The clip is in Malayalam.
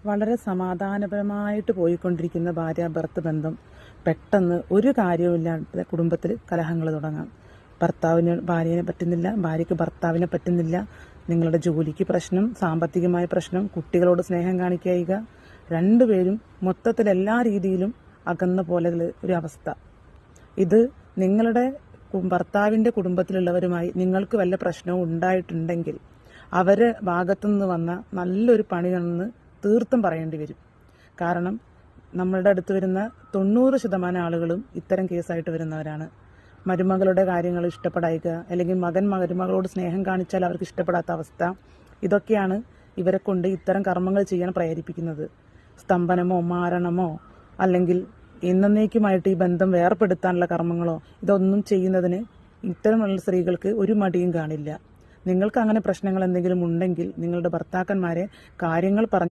വളരെ സമാധാനപരമായിട്ട് പോയിക്കൊണ്ടിരിക്കുന്ന ഭാര്യ ഭർത്തൃ ബന്ധം പെട്ടെന്ന് ഒരു കാര്യവുമില്ലാതെ കുടുംബത്തിൽ കലഹങ്ങൾ തുടങ്ങാം. ഭർത്താവിന് ഭാര്യനെ പറ്റുന്നില്ല, ഭാര്യയ്ക്ക് ഭർത്താവിനെ പറ്റുന്നില്ല, നിങ്ങളുടെ ജോലിക്ക് പ്രശ്നം, സാമ്പത്തികമായ പ്രശ്നം, കുട്ടികളോട് സ്നേഹം കാണിക്കുക, രണ്ടുപേരും മൊത്തത്തിൽ എല്ലാ രീതിയിലും അകന്ന പോലെ ഒരു അവസ്ഥ. ഇത് നിങ്ങളുടെ ഭർത്താവിൻ്റെ കുടുംബത്തിലുള്ളവരുമായി നിങ്ങൾക്ക് വല്ല പ്രശ്നവും ഉണ്ടായിട്ടുണ്ടെങ്കിൽ അവരെ ഭാഗത്തുനിന്ന് വന്ന നല്ലൊരു പണിയാണെന്ന് തീർത്തും പറയേണ്ടി വരും. കാരണം നമ്മളുടെ അടുത്ത് വരുന്ന 90% ആളുകളും ഇത്തരം കേസായിട്ട് വരുന്നവരാണ്. മരുമകളുടെ കാര്യങ്ങൾ ഇഷ്ടപ്പെടായിക, അല്ലെങ്കിൽ മരുമകളോട് സ്നേഹം കാണിച്ചാൽ അവർക്ക് ഇഷ്ടപ്പെടാത്ത അവസ്ഥ, ഇതൊക്കെയാണ് ഇവരെ കൊണ്ട് ഇത്തരം കർമ്മങ്ങൾ ചെയ്യാൻ പ്രേരിപ്പിക്കുന്നത്. സ്തംഭനമോ മാരണമോ അല്ലെങ്കിൽ എന്നേക്കുമായിട്ട് ഈ ബന്ധം വേർപെടുത്താനുള്ള കർമ്മങ്ങളോ ഇതൊന്നും ചെയ്യുന്നതിന് ഇത്തരമുള്ള സ്ത്രീകൾക്ക് ഒരു മടിയും കാണില്ല. നിങ്ങൾക്ക് അങ്ങനെ പ്രശ്നങ്ങൾ എന്തെങ്കിലും ഉണ്ടെങ്കിൽ നിങ്ങളുടെ ഭർത്താക്കന്മാരെ കാര്യങ്ങൾ